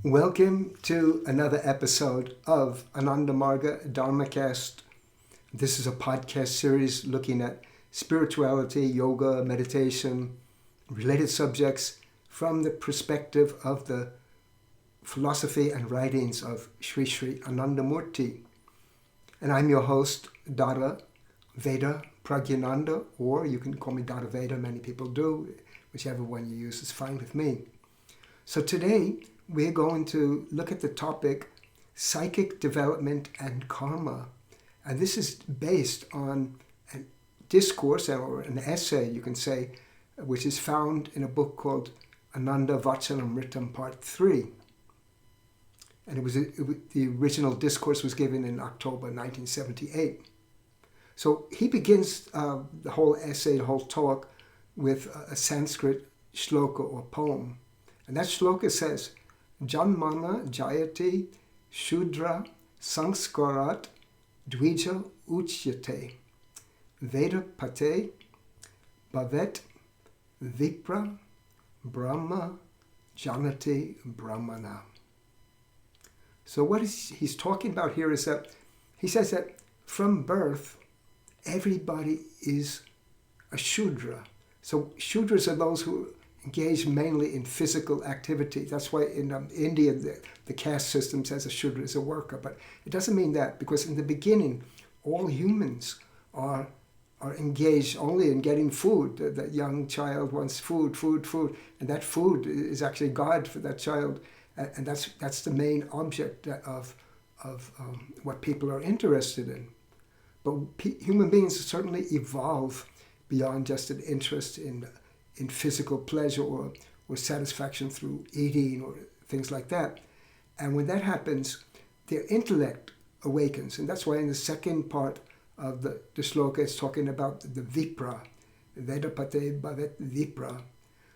Welcome to another episode of Anandamarga Dharmacast. This is a podcast series looking at spirituality, yoga, meditation, related subjects from the perspective of the philosophy and writings of Shrii Shrii Anandamurti. And I'm your host, Dada Veda Pragyananda, or you can call me Dada Veda, many people do. Whichever one you use is fine with me. So today, we're going to look at the topic psychic development and karma. And this is based on a discourse or an essay, you can say, which is found in a book called Ananda Vachanamritam Part 3. And the original discourse was given in October 1978. So he begins the whole essay, the whole talk, with a Sanskrit shloka or poem. And that shloka says, Janmana Jayati Shudra Sanskarat Dvija Uchyate Veda Pate Bhavet Vipra Brahma Janati Brahmana. So what he's talking about here is that he says that from birth, everybody is a Shudra. So Shudras are those who engage mainly in physical activity. That's why in India, the caste system says a Shudra is a worker. But it doesn't mean that, because in the beginning, all humans are engaged only in getting food. The young child wants food. And that food is actually God for that child. And that's the main object of what people are interested in. But human beings certainly evolve beyond just an interest in physical pleasure or satisfaction through eating or things like that. And when that happens, their intellect awakens. And that's why in the second part of the shloka, it's talking about the vipra, Vedapate Bhavet Vipra.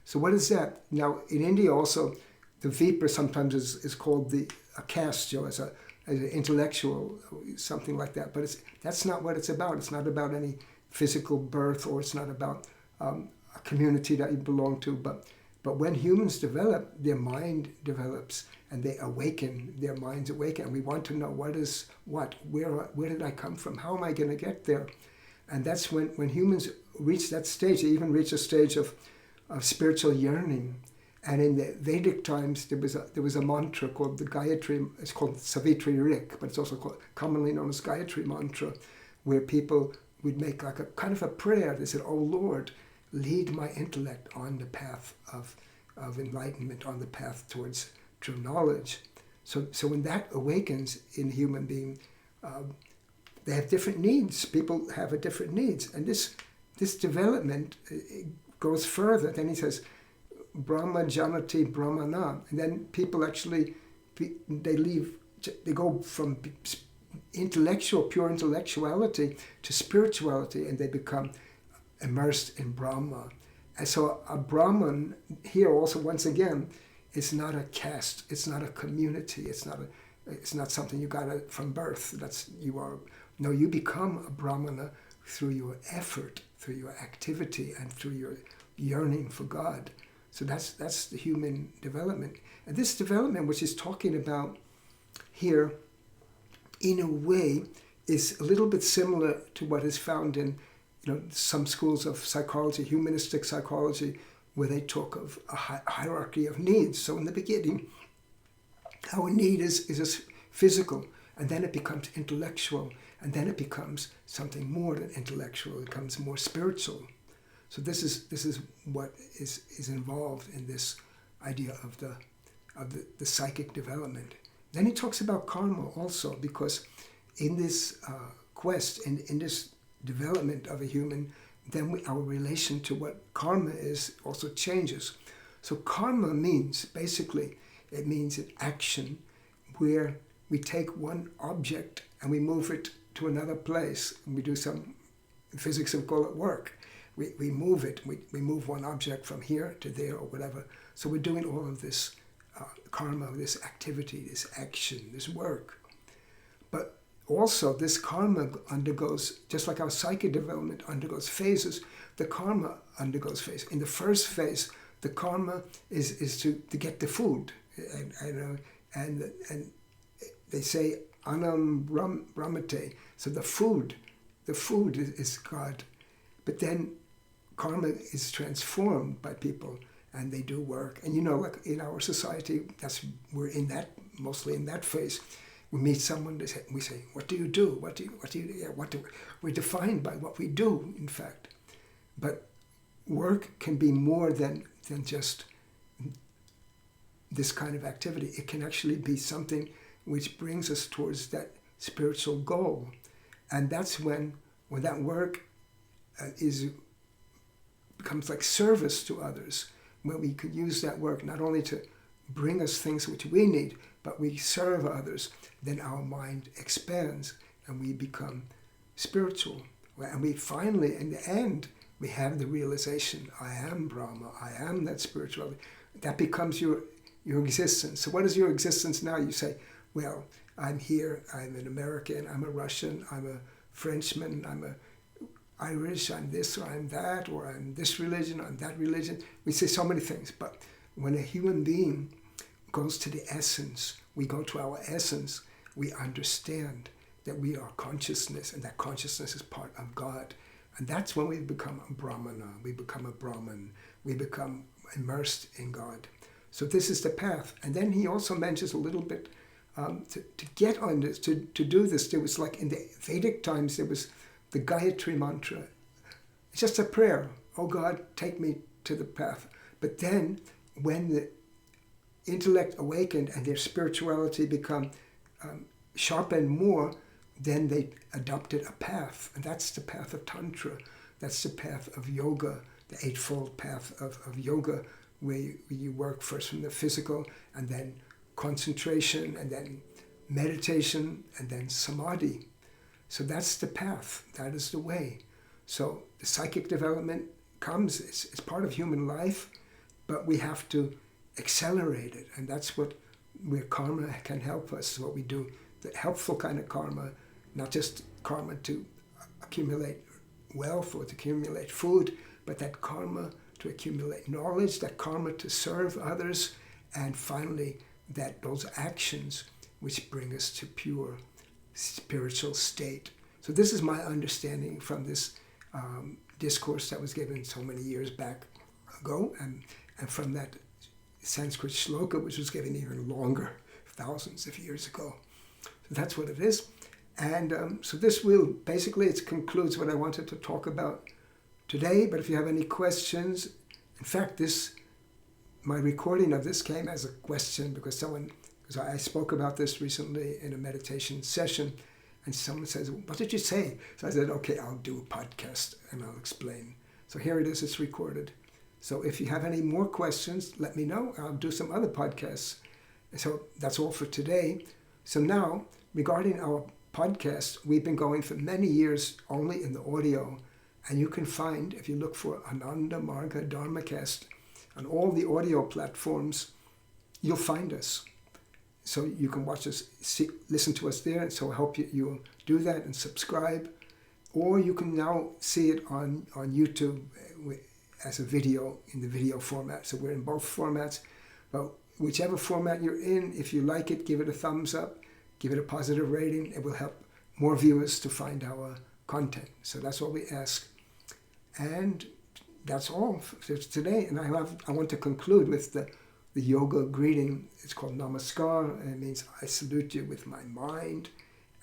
So what is that? Now, in India also, the vipra sometimes is called a caste, as an intellectual, something like that. But that's not what it's about. It's not about any physical birth, or it's not about a community that you belong to, but when humans develop, their mind develops and they awaken, their minds awaken, and we want to know where did I come from, how am I going to get there? And that's when humans reach that stage, they even reach a stage of spiritual yearning. And in the Vedic times, there was a mantra called the Gayatri. It's called Savitri Rik, but it's also commonly known as Gayatri mantra, where people would make like a kind of a prayer. They said, "Oh Lord, lead my intellect on the path of enlightenment, on the path towards true knowledge." So when that awakens in a human being, they have different needs. People have different needs, and this development goes further. Then he says, Brahma Janati Brahmana, and then people actually they go from pure intellectuality to spirituality, and they become immersed in Brahma. And so a Brahman here also, once again, is not a caste, it's not a community, it's not something you got from birth. You become a Brahmana through your effort, through your activity, and through your yearning for God. So that's the human development. And this development, which is talking about here, in a way, is a little bit similar to what is found in some schools of psychology, humanistic psychology, where they talk of a hierarchy of needs. So in the beginning, our need is physical, and then it becomes intellectual, and then it becomes something more than intellectual. It becomes more spiritual. So this is what is involved in this idea of the psychic development. Then he talks about karma also, because in this quest, in this development of a human, then our relation to what karma is also changes. So karma means, basically, it means an action where we take one object and we move it to another place. And we do some, physics would call it work. We move it, we move one object from here to there or whatever. So we're doing all of this karma, this activity, this action, this work. But also this karma undergoes, just like our psychic development undergoes phases, the karma undergoes phases. In the first phase, the karma is to get the food. And and they say anam brahmate. So the food is God. But then karma is transformed by people, and they do work. And like in our society, we're mostly in that phase. We meet someone, we say, "What do you do? We're defined by what we do, in fact. But work can be more than just this kind of activity. It can actually be something which brings us towards that spiritual goal. And that's when that work becomes like service to others, when we could use that work not only to bring us things which we need, but we serve others. Then our mind expands and we become spiritual. And we finally, in the end, we have the realization, I am Brahma, I am that spirituality. That becomes your existence. So what is your existence now? You say, well, I'm here, I'm an American, I'm a Russian, I'm a Frenchman, I'm a Irish, I'm this or I'm that, or I'm this religion, I'm that religion. We say so many things, but when a human being goes to the essence, we go to our essence, we understand that we are consciousness, and that consciousness is part of God. And that's when we become a Brahmana, we become a Brahman, we become immersed in God. So this is the path. And then he also mentions a little bit, to get on this, to do this, there was like in the Vedic times, there was the Gayatri mantra. It's just a prayer. Oh God, take me to the path. But then when the intellect awakened and their spirituality become sharpened more, then they adopted a path. And that's the path of Tantra. That's the path of yoga, the eightfold path of yoga, where you work first from the physical, and then concentration, and then meditation, and then samadhi. So that's the path. That is the way. So the psychic development comes. It's part of human life, but we have to accelerate it. And that's where karma can help us, what we do. The helpful kind of karma, not just karma to accumulate wealth or to accumulate food, but that karma to accumulate knowledge, that karma to serve others, and finally those actions which bring us to pure spiritual state. So this is my understanding from this discourse that was given so many years back ago, and from that Sanskrit shloka, which was given even longer, thousands of years ago. So that's what it is. And so this it concludes what I wanted to talk about today. But if you have any questions, in fact, my recording of this came as a question because I spoke about this recently in a meditation session, and someone says, "What did you say?" So I said, "Okay, I'll do a podcast and I'll explain." So here it is, it's recorded. So if you have any more questions, let me know. I'll do some other podcasts. So that's all for today. So now, regarding our podcast, we've been going for many years only in the audio, and you can find, if you look for Anandamarga Dharmacast on all the audio platforms, you'll find us. So you can watch us, listen to us there, and so I hope you do that and subscribe. Or you can now see it on YouTube as a video, in the video format. So we're in both formats. But whichever format you're in, if you like it, give it a thumbs up, give it a positive rating. It will help more viewers to find our content. So that's what we ask. And that's all for today. And I want to conclude with the yoga greeting. It's called Namaskar, and it means I salute you with my mind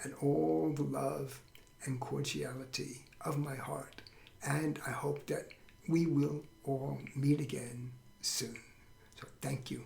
and all the love and cordiality of my heart. And I hope that we will all meet again soon. So thank you.